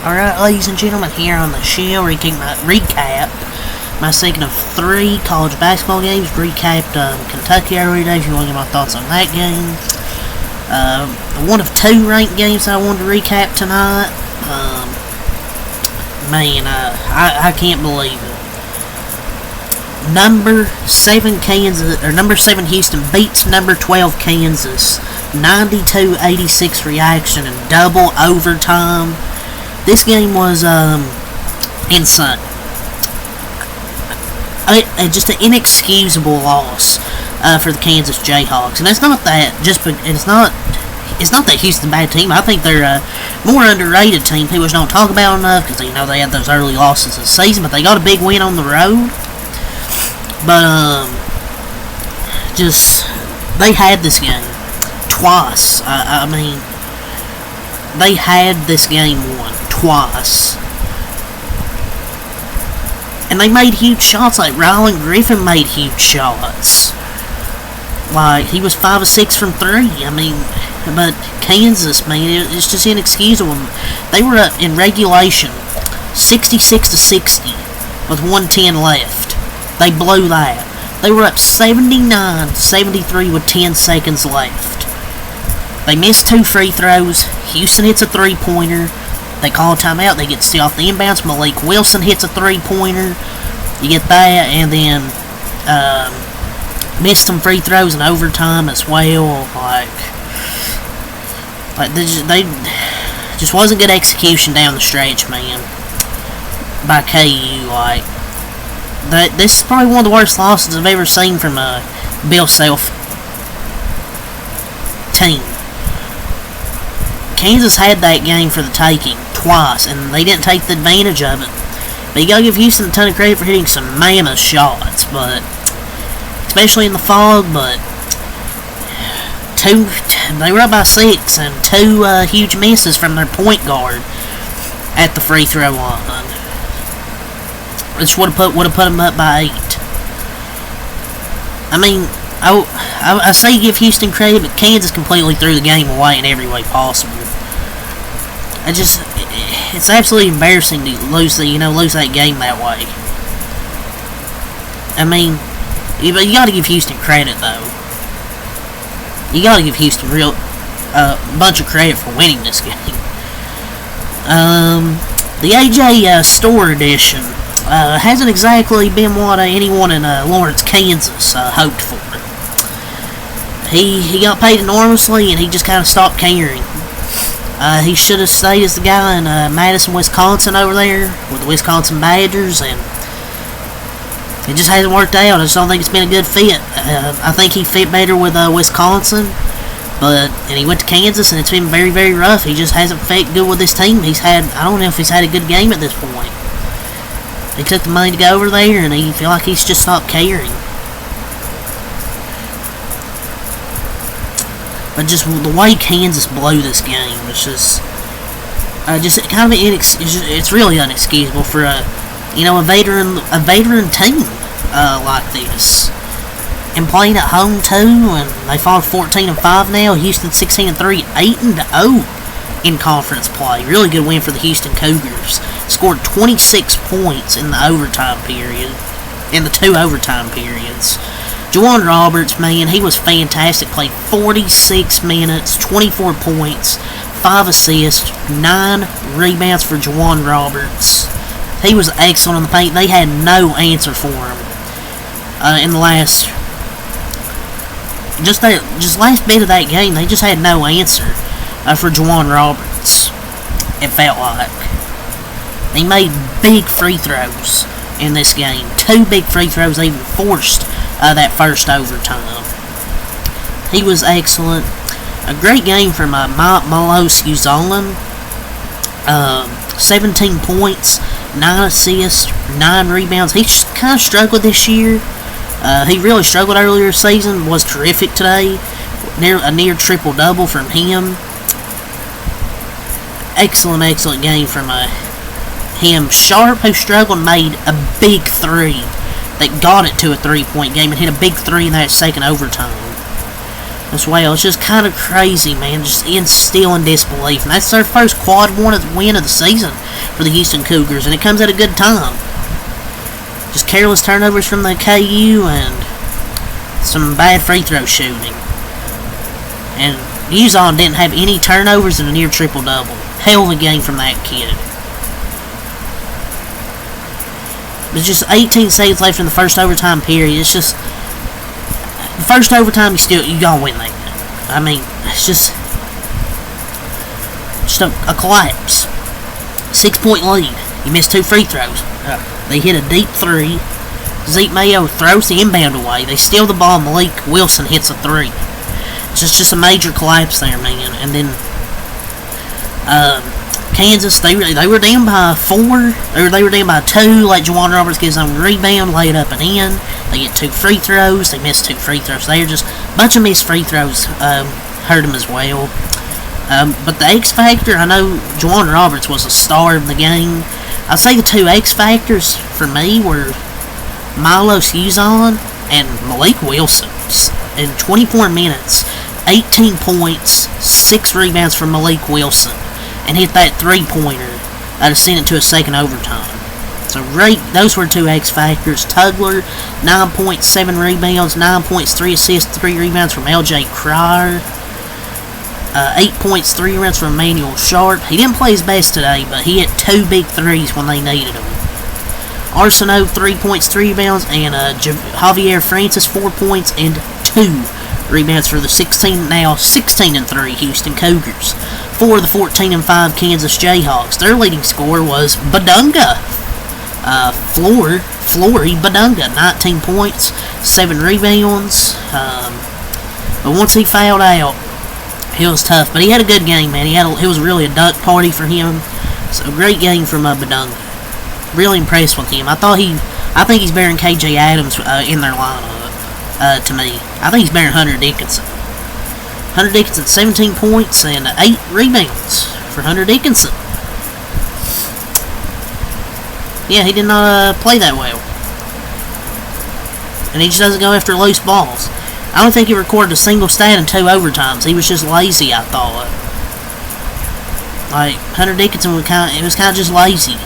Alright, ladies and gentlemen, here on the show, recap my second of 3 college basketball games. Recapped Kentucky earlier today, if you want to get my thoughts on that game. One of 2 ranked games I wanted to recap tonight. I can't believe it. Number 7 Houston beats number 12 Kansas. 92-86 reaction in double overtime. This game was insane. Just an inexcusable loss for the Kansas Jayhawks, and it's not that Houston's a bad team. I think they're a more underrated team. People just don't talk about enough because they had those early losses this season, but they got a big win on the road. But they had this game twice. They had this game won twice. And they made huge shots. Like, Rylan Griffin made huge shots. Like, he was 5 of 6 from 3. But Kansas, man, it's just inexcusable. They were up in regulation 66-60 with 1:10 left. They blew that. They were up 79-73 with 10 seconds left. They missed 2 free throws. Houston hits a 3-pointer. They call a timeout. They get to see off the inbounds. Malik Wilson hits a 3-pointer. You get that, and then missed some free throws in overtime as well. They just wasn't good execution down the stretch, man. By KU, this is probably one of the worst losses I've ever seen from a Bill Self team. Kansas had that game for the taking twice, and they didn't take the advantage of it. But you gotta give Houston a ton of credit for hitting some mammoth shots, but especially in the fog. But they were up by 6, and 2 huge misses from their point guard at the free throw line. Which would have put them up by 8. I say give Houston credit, but Kansas completely threw the game away in every way possible. It's absolutely embarrassing to lose that game that way. But you got to give Houston credit, though. You got to give Houston a bunch of credit for winning this game. The AJ Store edition hasn't exactly been what anyone in Lawrence, Kansas hoped for. He got paid enormously, and he just kind of stopped caring. He should have stayed as the guy in Madison, Wisconsin over there with the Wisconsin Badgers, and it just hasn't worked out. I just don't think it's been a good fit. I think he fit better with Wisconsin, and he went to Kansas, and it's been very, very rough. He just hasn't fit good with this team. I don't know if he's had a good game at this point. He took the money to go over there, and I feel like he's just stopped caring. But just the way Kansas blew this game was just kind of it's really inexcusable for a veteran team like this, and playing at home too. And they fall 14-5 now. Houston 16-3, 8-0 in conference play. Really good win for the Houston Cougars. Scored 26 points in the overtime period, in the 2 overtime periods. Juwan Roberts, man, he was fantastic. Played 46 minutes, 24 points, 5 assists, 9 rebounds for Juwan Roberts. He was excellent in the paint. They had no answer for him in the last bit of that game. They just had no answer for Juwan Roberts. It felt like he made big free throws in this game. 2 big free throws they even forced that first overtime. He was excellent. A great game from Mike Malosky-Zolan. 17 points, 9 assists, 9 rebounds. He kind of struggled this year. He really struggled earlier this season. Was terrific today. A near triple-double from him. Excellent game from him. Sharp, who struggled, made a big 3 that got it to a 3-point game and hit a big 3 in that second overtime as well. It's just kind of crazy, man. Just still in disbelief. And that's their first quad win of the season. for the Houston Cougars, and it comes at a good time. Just careless turnovers from the KU and some bad free throw shooting. And Uzon didn't have any turnovers and a near triple-double. Hell of a game from that kid. There's just 18 seconds left in the first overtime period. It's just the first overtime. You gotta win that game. I mean, it's just a collapse. 6-point lead. You missed 2 free throws. They hit a deep 3. Zeke Mayo throws the inbound away. They steal the ball. Malik Wilson hits a 3. It's just a major collapse there, man. And then Kansas, they were down by 4, or they were down by 2. Like Juwan Roberts gives them a rebound, lay it up and in. They get 2 free throws. They miss 2 free throws. They're just a bunch of missed free throws hurt them as well. But the X factor, I know Juwan Roberts was a star of the game. I'd say the 2 X factors for me were Milos Uzon and Malik Wilson. In 24 minutes, 18 points, 6 rebounds from Malik Wilson, and hit that 3-pointer to send it to a second overtime. So those were 2 X factors. Tugler, 9 points, 7 rebounds, 9 points, 3 assists, 3 rebounds from LJ Cryer. 8 points, 3 rebounds from Emmanuel Sharp. He didn't play his best today, but he hit 2 big threes when they needed them. Arsenault, 3 points, 3 rebounds, and Javier Francis, 4 points and 2 rebounds for the 16-3 Houston Cougars. For the 14-5 Kansas Jayhawks, their leading scorer was Badunga. Flory Badunga, 19 points, 7 rebounds. But once he fouled out, it was tough. But he had a good game, man. It was really a duck party for him. So great game from Badunga. Really impressed with him. I think he's better than KJ Adams in their lineup. To me, I think he's better than Hunter Dickinson. Hunter Dickinson, 17 points and 8 rebounds for Hunter Dickinson. Yeah, he did not play that well. And he just doesn't go after loose balls. I don't think he recorded a single stat in 2 overtimes. He was just lazy, I thought. Like, Hunter Dickinson was kind of just lazy.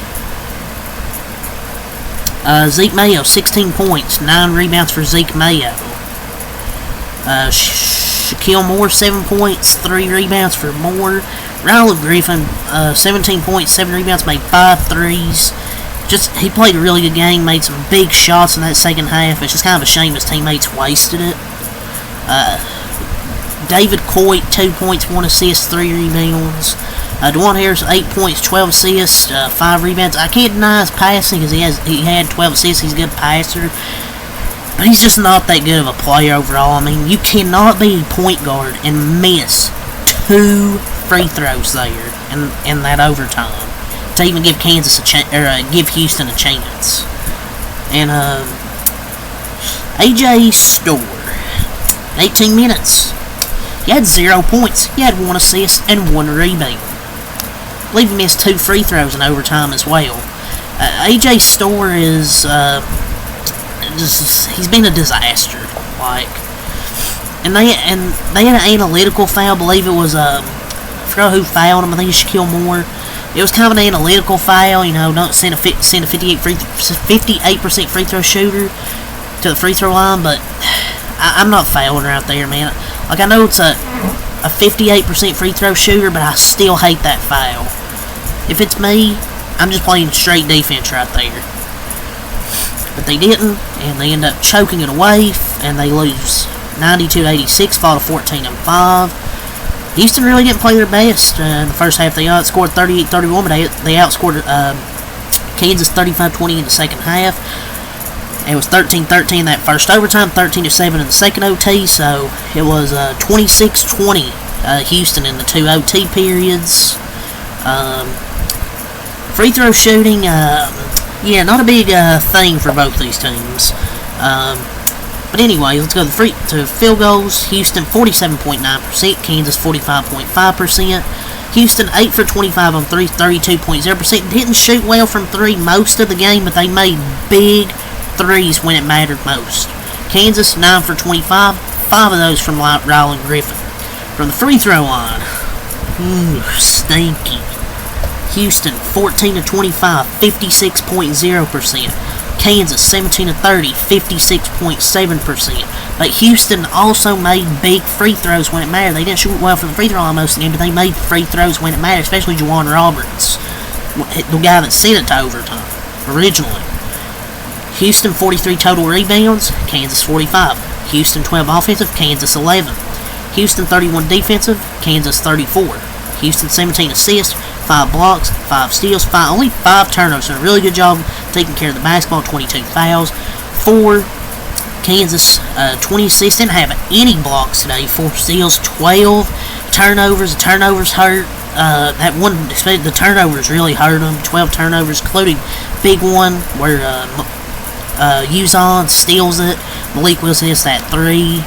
Zeke Mayo, 16 points, 9 rebounds for Zeke Mayo. Shaquille Moore, 7 points, 3 rebounds for Moore. Riley Griffin, 17 points, 7 rebounds, made 5 threes. He played a really good game, made some big shots in that second half. It's just kind of a shame his teammates wasted it. David Coit, 2 points, 1 assist, 3 rebounds. DeJuan Harris, 8 points, 12 assists, 5 rebounds. I can't deny his passing because he had 12 assists. He's a good passer. But he's just not that good of a player overall. I mean, you cannot be a point guard and miss 2 free throws there in that overtime to even give Kansas give Houston a chance. And AJ Storr, 18 minutes. He had 0 points. He had 1 assist and 1 rebound. I believe he missed 2 free throws in overtime as well. AJ Storr is he's been a disaster. And they had an analytical foul. I believe it was I forgot who fouled him. I think it's Shaquille Moore. It was kind of an analytical foul. Don't send a 58% free throw shooter to the free throw line, but I'm not fouling her out there, man. I know it's a 58% free throw shooter, but I still hate that foul. If it's me, I'm just playing straight defense right there. But they didn't, and they end up choking it away, and they lose 92-86, fall to 14-5. Houston really didn't play their best in the first half. They outscored 38-31, but they outscored Kansas 35-20 in the second half. It was 13-13 that first overtime, 13-7 in the second OT, so it was 26-20 Houston in the 2 OT periods. Free throw shooting, not a big thing for both these teams. But anyway, let's go to field goals. Houston 47.9%, Kansas 45.5%. Houston 8 for 25 on 3, 32.0%. Didn't shoot well from 3 most of the game, but they made big threes when it mattered most. Kansas 9 for 25, 5 of those from Riley Griffin. From the free throw line, stinky. Houston 14 of 25, 56.0%. Kansas 17 of 30, 56.7%. But Houston also made big free throws when it mattered. They didn't shoot well from the free throw line most of the game, but they made free throws when it mattered, especially Juwan Roberts, the guy that sent it to overtime originally. Houston 43 total rebounds, Kansas 45. Houston 12 offensive, Kansas 11. Houston 31 defensive, Kansas 34. Houston 17 assists, 5 blocks, 5 steals, only 5 turnovers. So a really good job taking care of the basketball, 22 fouls. 4 Kansas, 20 assists, didn't have any blocks today. 4 steals, 12 turnovers. The turnovers hurt. The turnovers really hurt them. 12 turnovers, including big one where Uzon steals it. Malik Wilson hits that 3.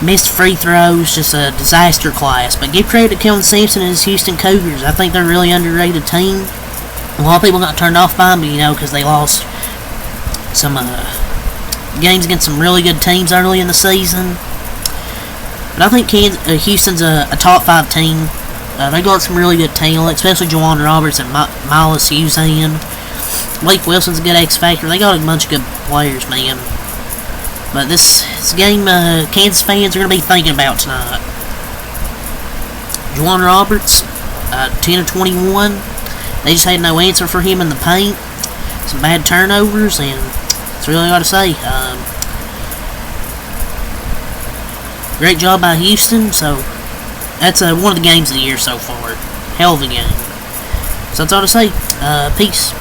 Missed free throws, just a disaster class. But give credit to Kellen Sampson and his Houston Cougars. I think they're a really underrated team. A lot of people got turned off by them, because they lost some games against some really good teams early in the season. But I think Houston's a top 5 team. They got some really good talent, especially Juwan Roberts and Miles Uzan. Malik Wilson's a good X factor. They got a bunch of good players, man. But this game, Kansas fans are going to be thinking about tonight. Juwan Roberts, 10 of 21. They just had no answer for him in the paint. Some bad turnovers, and that's really all to say. Great job by Houston. So that's one of the games of the year so far. Hell of a game. So that's all to say. Peace.